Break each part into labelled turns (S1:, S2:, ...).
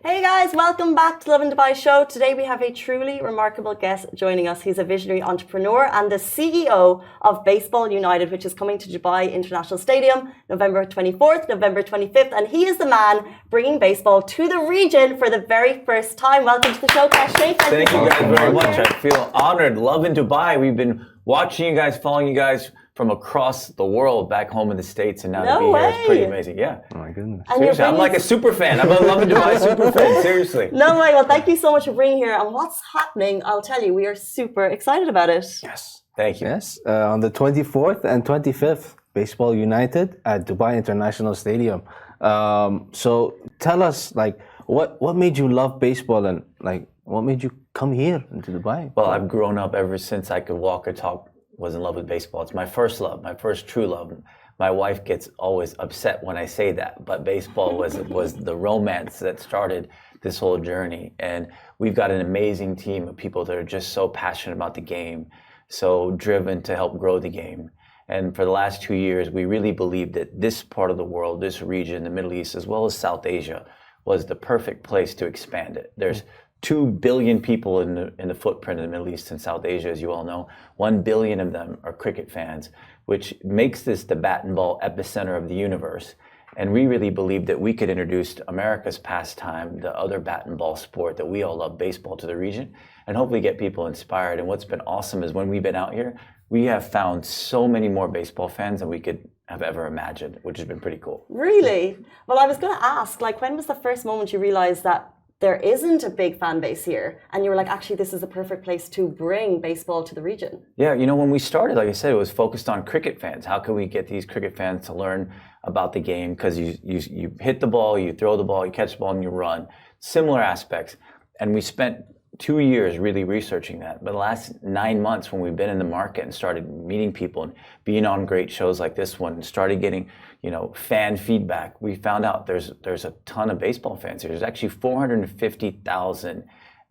S1: Hey guys, welcome back to Lovin Dubai show. Today we have a truly remarkable guest joining us. He's a visionary entrepreneur and the CEO of Baseball United, which is coming to Dubai International Stadium November 24th, November 25th. And he is the man bringing baseball to the region for the very first time. Welcome to the show, Kash.
S2: Thank you guys very much. I feel honored. Lovin Dubai. We've been watching you guys, following you guys from across the world back home in the States, and now to be here is pretty amazing. Yeah.
S3: Oh my goodness.
S2: Seriously, I'm like a super fan. I'm a Lovin Dubai super fan. Seriously.
S1: No way. Well, thank you so much for being here. And what's happening, I'll tell you, we are super excited about it.
S2: Yes. Thank you.
S3: Yes, on the 24th and 25th, Baseball United at Dubai International Stadium. So tell us, like, what made you love baseball and, like, what made you come here into Dubai?
S2: Well, I've grown up ever since I could walk or talk, was in love with baseball. It's my first love, my first true love. My wife gets always upset when I say that, but baseball was the romance that started this whole journey. And we've got an amazing team of people that are just so passionate about the game, so driven to help grow the game. And for the last 2 years, we really believed that this part of the world, this region, the Middle East, as well as South Asia, was the perfect place to expand it. There's 2 billion people in the footprint of the Middle East and South Asia, as you all know. 1 billion of them are cricket fans, which makes this the bat and ball epicenter of the universe. And we really believed that we could introduce America's pastime, the other bat and ball sport that we all love, baseball, to the region, and hopefully get people inspired. And what's been awesome is when we've been out here, we have found so many more baseball fans than we could have ever imagined, which has been pretty cool.
S1: Really? Well, I was going to ask, like, when was the first moment you realized that there isn't a big fan base here, and you were like, actually, this is the perfect place to bring baseball to the region?
S2: Yeah, you know, when we started, like I said, it was focused on cricket fans. How can we get these cricket fans to learn about the game? Because you hit the ball, you throw the ball, you catch the ball, and you run. Similar aspects. And we spent 2 years really researching that. But the last 9 months, when we've been in the market and started meeting people and being on great shows like this one, and started getting, you know, fan feedback, we found out there's a ton of baseball fans here. There's actually 450,000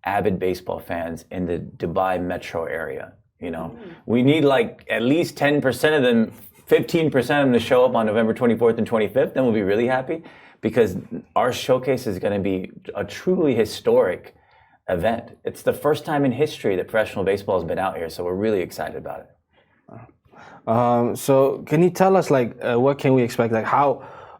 S2: avid baseball fans in the Dubai metro area. You know, we need like at least 10% of them, 15% of them to show up on November 24th and 25th. Then we'll be really happy, because our showcase is going to be a truly historic event. It's the first time in history that professional baseball has been out here, so we're really excited about it.
S3: So can you tell us, like, what can we expect? Like,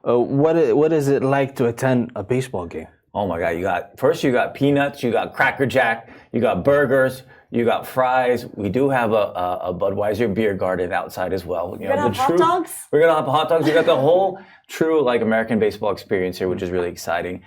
S3: what is it like to attend a baseball game?
S2: Oh my God, you got peanuts, you got Cracker Jack, you got burgers, you got fries. We do have a Budweiser beer garden outside as well.
S1: You're gonna have hot dogs?
S2: We're gonna have hot dogs. We got the whole true, like, American baseball experience here, which is really exciting.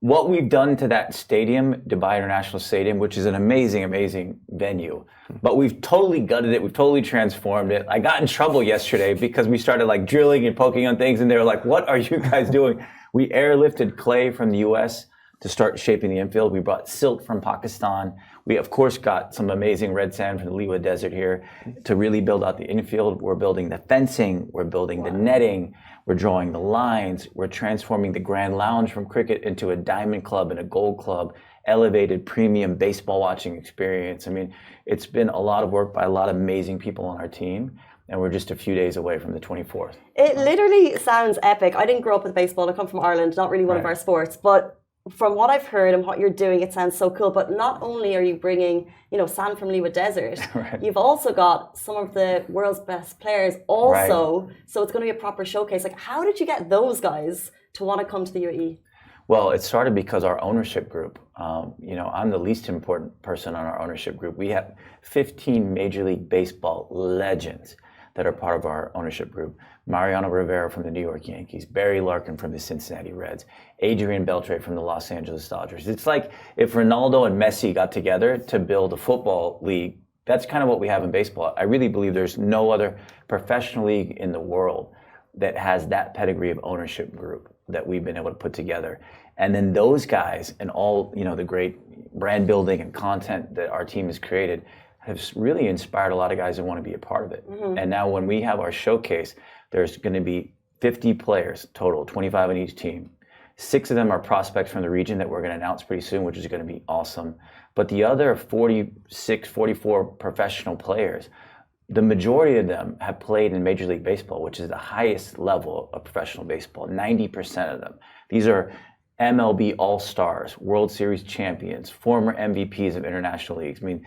S2: What we've done to that stadium, Dubai International Stadium, which is an amazing, amazing venue, but we've totally gutted it. We've totally transformed it. I got in trouble yesterday because we started, like, drilling and poking on things, and they were like, "What are you guys doing?" We airlifted clay from the U.S. to start shaping the infield. We brought silt from Pakistan. We, of course, got some amazing red sand from the Liwa Desert here to really build out the infield. We're building the fencing. We're building the netting. We're drawing the lines. We're transforming the Grand Lounge from cricket into a diamond club and a gold club, elevated premium baseball watching experience. I mean, it's been a lot of work by a lot of amazing people on our team, and we're just a few days away from the 24th.
S1: It literally sounds epic. I didn't grow up with baseball. I come from Ireland, not really one of our sports, but from what I've heard and what you're doing, it sounds so cool. But not only are you bringing, you know, sand from Liwa Desert, you've also got some of the world's best players also. So it's going to be a proper showcase. Like, how did you get those guys to want to come to the UAE?
S2: Well, it started because our ownership group, you know, I'm the least important person on our ownership group. We have 15 Major League Baseball legends that are part of our ownership group. Mariano Rivera from the New York Yankees, Barry Larkin from the Cincinnati Reds, Adrian Beltre from the Los Angeles Dodgers. It's like if Ronaldo and Messi got together to build a football league. That's kind of what we have in baseball. I really believe there's no other professional league in the world that has that pedigree of ownership group that we've been able to put together. And then those guys and all, you know, the great brand building and content that our team has created have really inspired a lot of guys that want to be a part of it. And now when we have our showcase, there's going to be 50 players total, 25 on each team. 6 of them are prospects from the region that we're going to announce pretty soon, which is going to be awesome. But the other 46, 44 professional players, the majority of them have played in Major League Baseball, which is the highest level of professional baseball, 90% of them. These are MLB All-Stars, World Series champions, former MVPs of international leagues. I mean,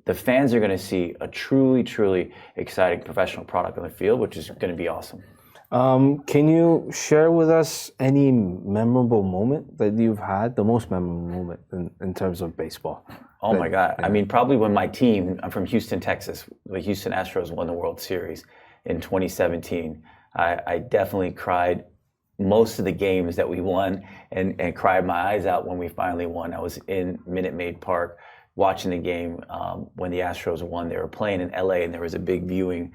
S2: the fans are going to see a truly, truly exciting professional product on the field, which is going to be awesome.
S3: Can you share with us any memorable moment that you've had, the most memorable moment in terms of baseball?
S2: Oh my God. I mean, probably when my team, I'm from Houston, Texas, the Houston Astros won the World Series in 2017. I definitely cried most of the games that we won and cried my eyes out when we finally won. I was in Minute Maid Park watching the game when the Astros won. They were playing in LA and there was a big viewing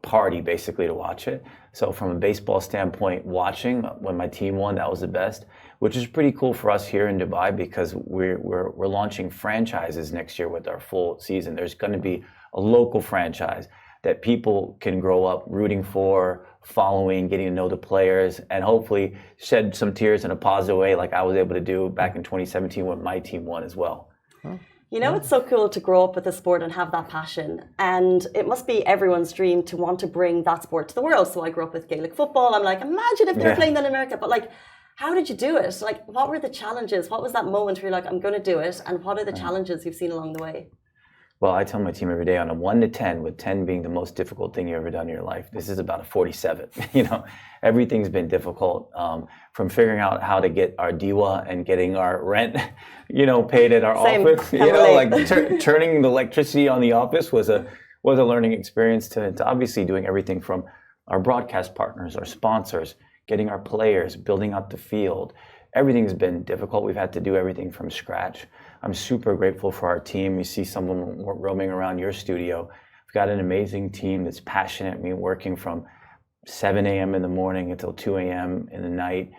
S2: party basically to watch it. So from a baseball standpoint, watching when my team won, that was the best, which is pretty cool for us here in Dubai because we're launching franchises next year with our full season. There's going to be a local franchise that people can grow up rooting for, following, getting to know the players, and hopefully shed some tears in a positive way like I was able to do back in 2017 when my team won as well.
S1: You know, it's so cool to grow up with the sport and have that passion. And it must be everyone's dream to want to bring that sport to the world. So I grew up with Gaelic football. I'm like, imagine if they were playing that in America. But like, how did you do it? Like, what were the challenges? What was that moment where you're like, I'm going to do it? And what are the challenges you've seen along the way?
S2: Well, I tell my team every day on a 1 to 10, with 10 being the most difficult thing you've ever done in your life. This is about a 47. You know, everything's been difficult, from figuring out how to get our diwa and getting our rent, you know, paid at our office. You know, like turning the electricity on the office was a learning experience to obviously doing everything from our broadcast partners, our sponsors, getting our players, building out the field. Everything's been difficult. We've had to do everything from scratch. I'm super grateful for our team. You see someone roaming around your studio. We've got an amazing team that's passionate. I mean, working from 7 a.m. in the morning until 2 a.m. in the night.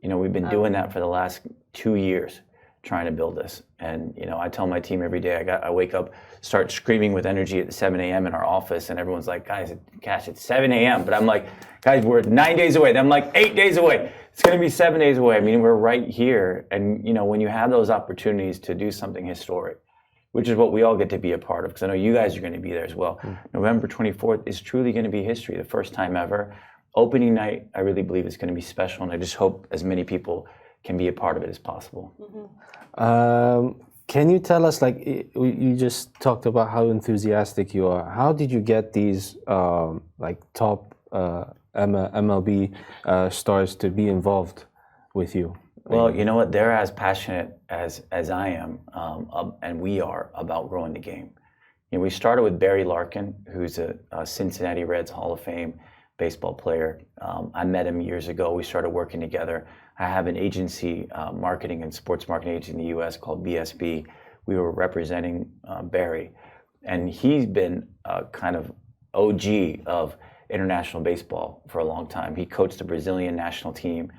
S2: You know, we've been doing that for the last 2 years, trying to build this. And, you know, I tell my team every day, I wake up, start screaming with energy at 7 a.m. in our office, and everyone's like, guys, Kash, it's 7 a.m. But I'm like, guys, we're 9 days away. Then I'm like, 8 days away. It's going to be 7 days away. I mean, we're right here. And, you know, when you have those opportunities to do something historic, which is what we all get to be a part of, because I know you guys are going to be there as well. November 24th is truly going to be history, the first time ever. Opening night, I really believe is going to be special, and I just hope as many people can be a part of it as possible.
S3: Can you tell us, like, you just talked about how enthusiastic you are. How did you get these, like, top MLB stars to be involved with you?
S2: Well, you know what? They're as passionate as I am, and we are about growing the game. You know, we started with Barry Larkin, who's a Cincinnati Reds Hall of Fame baseball player. I met him years ago. We started working together. I have an agency, marketing and sports marketing agency in the U.S. called BSB. We were representing Barry, and he's been kind of OG of international baseball for a long time. He coached the Brazilian national team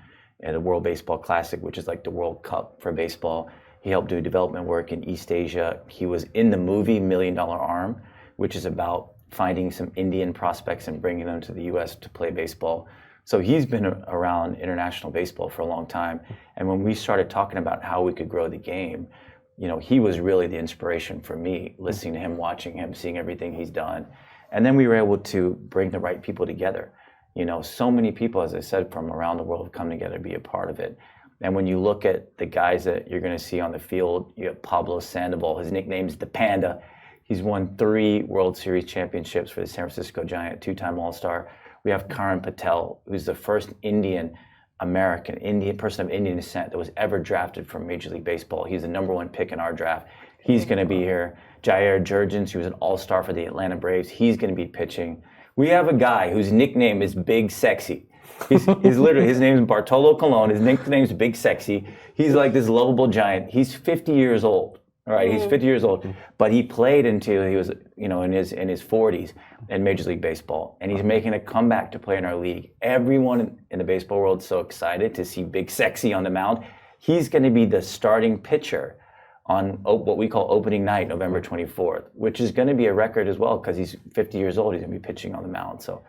S2: at the World Baseball Classic, which is like the World Cup for baseball. He helped do development work in East Asia. He was in the movie $1 Million Arm, which is about finding some Indian prospects and bringing them to the U.S. to play baseball. So he's been around international baseball for a long time. And when we started talking about how we could grow the game, you know, he was really the inspiration for me, listening to him, watching him, seeing everything he's done. And then we were able to bring the right people together. You know, so many people, as I said, from around the world have come together to be a part of it. And when you look at the guys that you're going to see on the field, you have Pablo Sandoval. His nickname's the Panda. He's won 3 World Series championships for the San Francisco Giant, 2-time All-Star. We have Karan Patel, who's the first Indian person of Indian descent that was ever drafted from Major League Baseball. He's the #1 pick in our draft. He's going to be here. Jair Jurgens, who was an all-star for the Atlanta Braves, he's going to be pitching. We have a guy whose nickname is Big Sexy. He's literally, his name is Bartolo Colon. His nickname is Big Sexy. He's like this lovable giant. He's 50 years old. All right, he's 50 years old, but he played until he was, you know, in his 40s in Major League Baseball, and he's making a comeback to play in our league. Everyone in the baseball world is so excited to see Big Sexy on the mound. He's going to be the starting pitcher on what we call opening night, November 24th, which is going to be a record as well because he's 50 years old. He's going to be pitching on the mound. So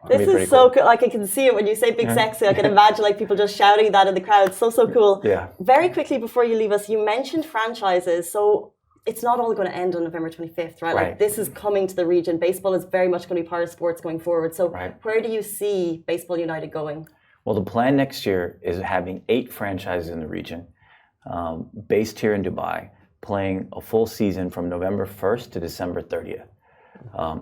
S1: this is so cool. Like, I can see it when you say Big Sexy. I can imagine like people just shouting that in the crowd. So cool.
S2: Yeah.
S1: Very quickly before you leave us, you mentioned franchises. So it's not all going to end on November 25th, right? Like, this is coming to the region. Baseball is very much going to be part of sports going forward. So where do you see Baseball United going?
S2: Well, the plan next year is having 8 franchises in the region, based here in Dubai, playing a full season from November 1st to December 30th.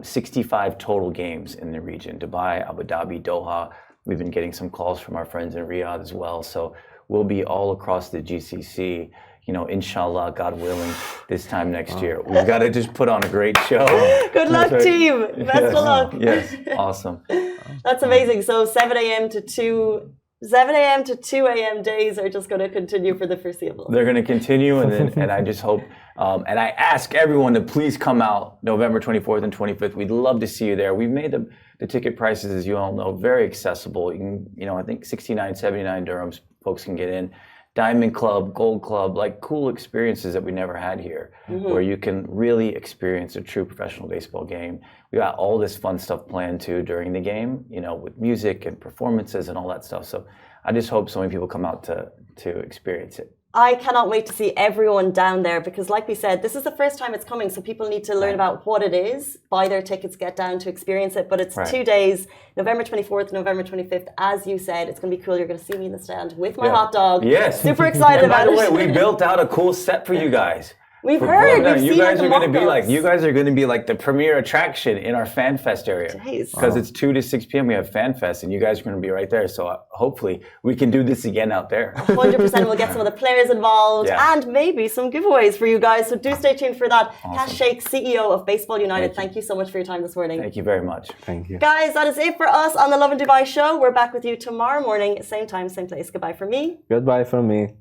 S2: 65 total games in the region, Dubai, Abu Dhabi, Doha. We've been getting some calls from our friends in Riyadh as well. So we'll be all across the GCC, you know, inshallah, God willing, this time next year. We've got to just put on a great show.
S1: Good luck, team. Best of luck.
S2: Yes, awesome.
S1: That's amazing. So 7 a.m. to 2 a.m. days are just going to continue for the foreseeable.
S2: They're going to continue, and I just hope, and I ask everyone to please come out November 24th and 25th. We'd love to see you there. We've made the ticket prices, as you all know, very accessible. You can, you know, I think 69, 79 dirhams, folks can get in. Diamond Club, Gold Club, like cool experiences that we never had here, where you can really experience a true professional baseball game. We got all this fun stuff planned too during the game, you know, with music and performances and all that stuff. So I just hope so many people come out to experience it.
S1: I cannot wait to see everyone down there because, like we said, this is the first time it's coming, so people need to learn about what it is, buy their tickets, get down to experience it. But it's 2 days, November 24th, November 25th. As you said, it's going to be cool. You're going to see me in the stand with my hot dog.
S2: Yes.
S1: Super excited about it.
S2: By the way, we built out a cool set for you guys.
S1: We've heard.
S2: You guys are going to be like the premier attraction in our Fan Fest area. Because it's 2 to 6 p.m. We have Fan Fest, and you guys are going to be right there. So hopefully we can do this again out there.
S1: 100%. We'll get some of the players involved and maybe some giveaways for you guys. So do stay tuned for that. Kash Shaikh, CEO of Baseball United. Thank you so much for your time this morning.
S2: Thank you very much.
S3: Thank you.
S1: Guys, that is it for us on the Lovin Dubai show. We're back with you tomorrow morning, same time, same place. Goodbye from me.
S3: Goodbye from me.